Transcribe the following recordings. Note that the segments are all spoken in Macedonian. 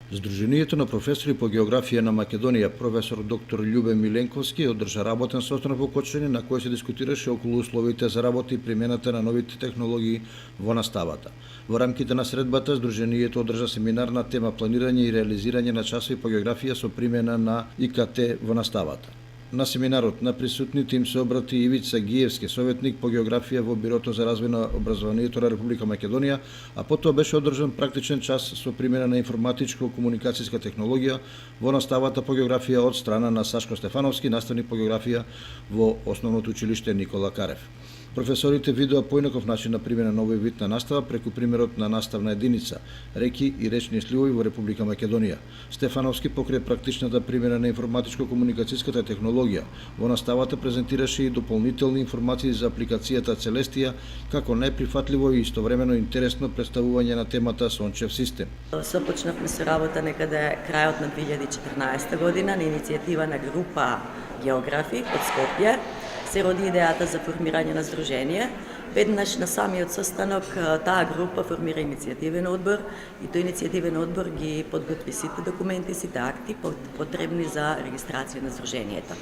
Сдруженијето на професори по географија на Македонија, професор доктор Љубе Миленковски, одржа работен состанок во Кочани на кој се дискутираше околу условите за работа и примената на новите технологии во наставата. Во рамките на средбата, Сдруженијето одржа семинар на тема планирање и реализирање на часови по географија со примена на ИКТ во наставата. На семинарот на присутните им се обрати Ивица Гиевски, советник по географија во Бирото за развој на образованието на Република Македонија, а потоа беше одржан практичен час со примена на информатичко-комуникацијска технологија во наставата по географија од страна на Сашко Стефановски, наставник по географија во Основното училиште Никола Карев. Професорите видоа поинаков начин на примена на овој вид на настава преку примерот на наставна единица реки и речни сливови во Република Македонија. Стефановски покрај практичната примена на информатичко-комуникацијската технологија во наставата презентираше и дополнителни информации за апликацијата Целестија како најприфатливо и истовремено интересно представување на темата Сончев систем. Започнавме со работа некаде крајот на 2014 година на иницијатива на група географи од Скопје. Се роди идејата за формирање на здружение. Веднаш на самиот состанок таа група формира иницијативен одбор и тој иницијативен одбор ги подготви сите документи, сите акти потребни за регистрација на здружението.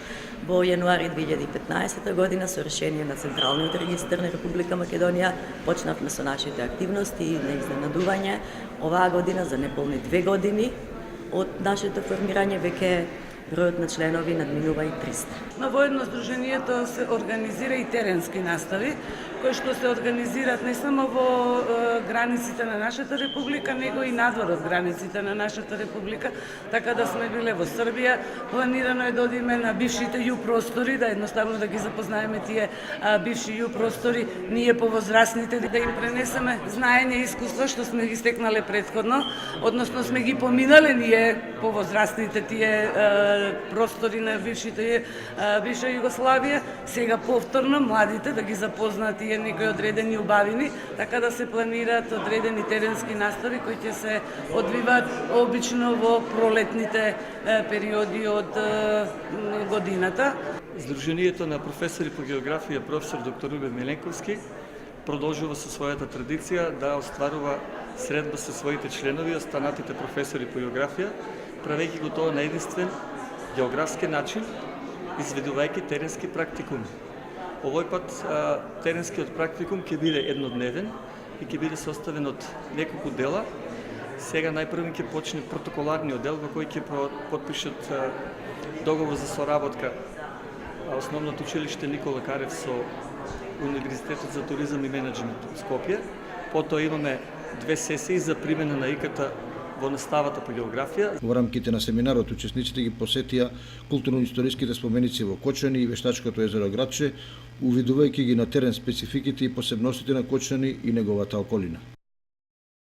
Во јануари 2015 година со решение на Централниот регистар на Република Македонија почнавме со нашите активности и на изненадување. Оваа година за неполни 2 години од нашето формирање веќе бројот на членови надминува и 300. Во едно здруженијето се организира и теренски настави, кои што се организираат не само во границите на нашата република, него и надвор од границите на нашата република, така да сме биле во Србија. Планирано е да одиме на бившите ју простори, да едноставно да ги запознаеме тие бивши ју простори, ние повозрастните, да им пренесеме знаење и искуства што сме ги стекнале претходно, односно сме ги поминале ние повозрастните тие простори на бивша Југославија, сега повторно младите да ги запознаат тие некои одредени убавини, така да се планираат одредени теренски настави кои ќе се одвиваат обично во пролетните периоди од годината. Сдруженијето на професори по географија професор доктор Љубе Миленковски продолжува со својата традиција да остварува средба со своите членови, останатите професори по географија, правејќи го тоа на единствен географски начин, изведувајќи теренски практикуми. Овој пат теренскиот практикум ќе биде еднодневен и ќе биде составен од неколку дела. Сега најпрво ќе почне протоколарниот дел во кој ќе потпишат договор за соработка Основното училиште Никола Карев со Универзитетот за туризам и менеджмент од Скопје. Потоа имаме 2 сесии за примена на ИКТ во наставата по географија. Во рамките на семинарот учесниците ги посетија културно-историските споменици во Кочани и Вештачкото езеро Градче, увидувајќи ги на терен спецификите и посебностите на Кочани и неговата околина.